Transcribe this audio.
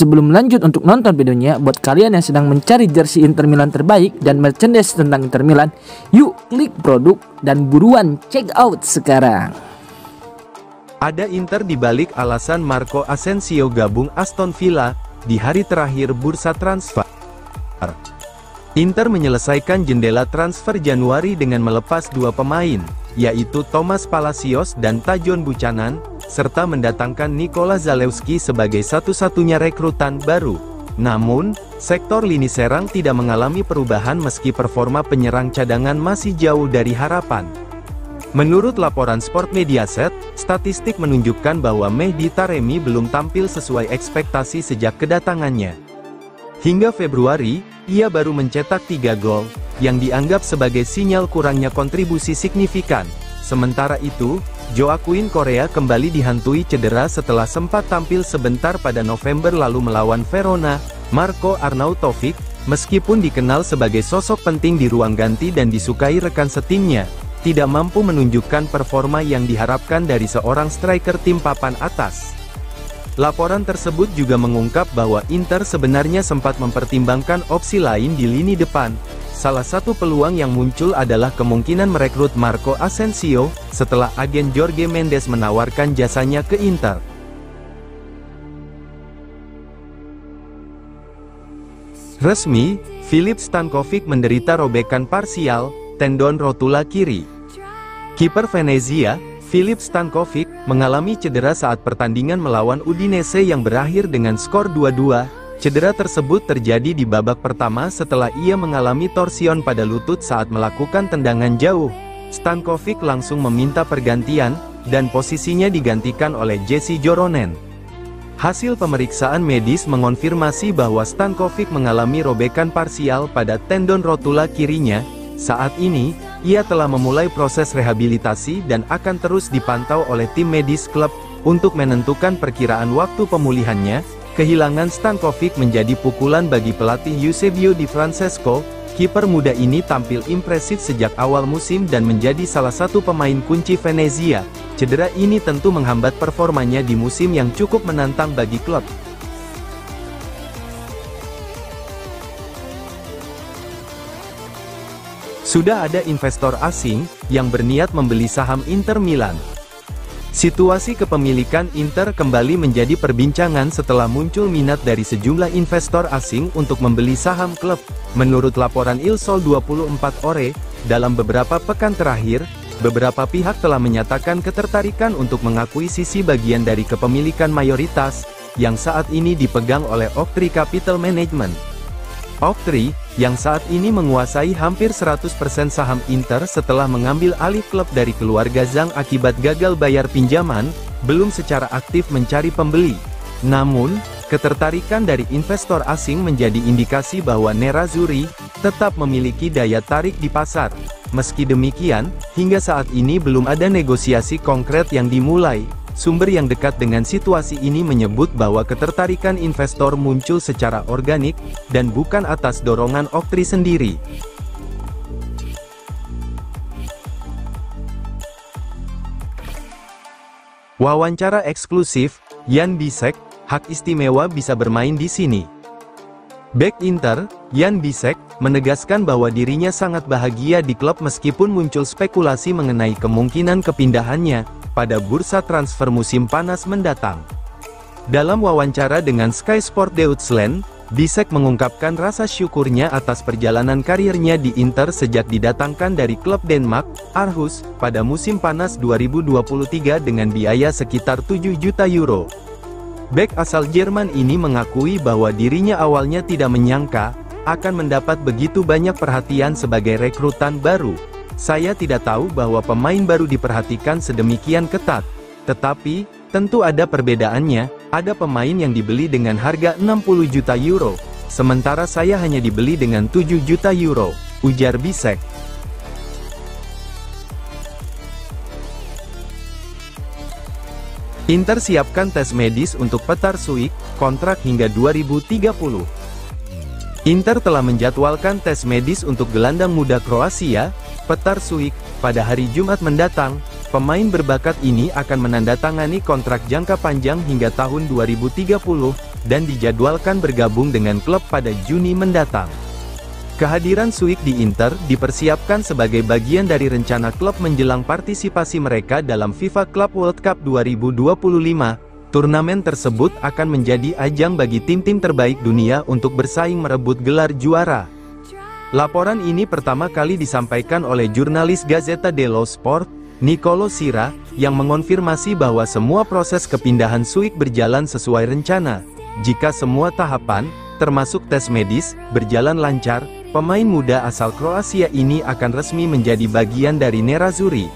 Sebelum lanjut untuk nonton videonya, buat kalian yang sedang mencari jersey Inter Milan terbaik dan merchandise tentang Inter Milan, yuk klik produk dan buruan check out sekarang. Ada Inter di balik alasan Marco Asensio gabung Aston Villa di hari terakhir bursa transfer. Inter menyelesaikan jendela transfer Januari dengan melepas dua pemain, yaitu Thomas Palacios dan Tajon Buchanan, serta mendatangkan Nikola Zalewski sebagai satu-satunya rekrutan baru. Namun, sektor lini serang tidak mengalami perubahan meski performa penyerang cadangan masih jauh dari harapan. Menurut laporan Sport Mediaset, statistik menunjukkan bahwa Mehdi Taremi belum tampil sesuai ekspektasi sejak kedatangannya. Hingga Februari, ia baru mencetak 3 gol, yang dianggap sebagai sinyal kurangnya kontribusi signifikan. Sementara itu, Joaquin Correa kembali dihantui cedera setelah sempat tampil sebentar pada November lalu melawan Verona. Marco Arnautovic, meskipun dikenal sebagai sosok penting di ruang ganti dan disukai rekan setimnya, tidak mampu menunjukkan performa yang diharapkan dari seorang striker tim papan atas. Laporan tersebut juga mengungkap bahwa Inter sebenarnya sempat mempertimbangkan opsi lain di lini depan. Salah satu peluang yang muncul adalah kemungkinan merekrut Marco Asensio, setelah agen Jorge Mendes menawarkan jasanya ke Inter. Resmi, Filip Stankovic menderita robekan parsial tendon rotula kiri. Kiper Venezia, Filip Stankovic, mengalami cedera saat pertandingan melawan Udinese yang berakhir dengan skor 2-2. Cedera tersebut terjadi di babak pertama setelah ia mengalami torsion pada lutut saat melakukan tendangan jauh. Stankovic langsung meminta pergantian, dan posisinya digantikan oleh Jesse Joronen. Hasil pemeriksaan medis mengonfirmasi bahwa Stankovic mengalami robekan parsial pada tendon rotula kirinya. Saat ini, ia telah memulai proses rehabilitasi dan akan terus dipantau oleh tim medis klub untuk menentukan perkiraan waktu pemulihannya. Kehilangan Stankovic menjadi pukulan bagi pelatih Eusebio Di Francesco. Kiper muda ini tampil impresif sejak awal musim dan menjadi salah satu pemain kunci Venezia. Cedera ini tentu menghambat performanya di musim yang cukup menantang bagi klub. Sudah ada investor asing yang berniat membeli saham Inter Milan. Situasi kepemilikan Inter kembali menjadi perbincangan setelah muncul minat dari sejumlah investor asing untuk membeli saham klub. Menurut laporan Il Sole 24 Ore, dalam beberapa pekan terakhir, beberapa pihak telah menyatakan ketertarikan untuk mengakuisisi bagian dari kepemilikan mayoritas, yang saat ini dipegang oleh Oaktree Capital Management. Oaktree, yang saat ini menguasai hampir 100% saham Inter setelah mengambil alih klub dari keluarga Zhang akibat gagal bayar pinjaman, belum secara aktif mencari pembeli. Namun, ketertarikan dari investor asing menjadi indikasi bahwa Nerazzurri tetap memiliki daya tarik di pasar. Meski demikian, hingga saat ini belum ada negosiasi konkret yang dimulai. Sumber yang dekat dengan situasi ini menyebut bahwa ketertarikan investor muncul secara organik, dan bukan atas dorongan Oaktree sendiri. Wawancara eksklusif, Jan Bisek, hak istimewa bisa bermain di sini. Bek Inter, Jan Bisek, menegaskan bahwa dirinya sangat bahagia di klub meskipun muncul spekulasi mengenai kemungkinan kepindahannya pada bursa transfer musim panas mendatang. Dalam wawancara dengan Sky Sport Deutschland, Bisek mengungkapkan rasa syukurnya atas perjalanan karirnya di Inter sejak didatangkan dari klub Denmark, Aarhus, pada musim panas 2023 dengan biaya sekitar 7 juta euro. Bek asal Jerman ini mengakui bahwa dirinya awalnya tidak menyangka akan mendapat begitu banyak perhatian sebagai rekrutan baru. Saya tidak tahu bahwa pemain baru diperhatikan sedemikian ketat. Tetapi, tentu ada perbedaannya, ada pemain yang dibeli dengan harga 60 juta euro, sementara saya hanya dibeli dengan 7 juta euro, ujar Bisek. Inter siapkan tes medis untuk Petar Suik, kontrak hingga 2030. Inter telah menjadwalkan tes medis untuk gelandang muda Kroasia, Petar Suik, pada hari Jumat mendatang. Pemain berbakat ini akan menandatangani kontrak jangka panjang hingga tahun 2030, dan dijadwalkan bergabung dengan klub pada Juni mendatang. Kehadiran Suik di Inter dipersiapkan sebagai bagian dari rencana klub menjelang partisipasi mereka dalam FIFA Club World Cup 2025. Turnamen tersebut akan menjadi ajang bagi tim-tim terbaik dunia untuk bersaing merebut gelar juara. Laporan ini pertama kali disampaikan oleh jurnalis Gazzetta dello Sport, Niccolò Sira, yang mengonfirmasi bahwa semua proses kepindahan Suik berjalan sesuai rencana. Jika semua tahapan, termasuk tes medis, berjalan lancar, pemain muda asal Kroasia ini akan resmi menjadi bagian dari Nerazzurri.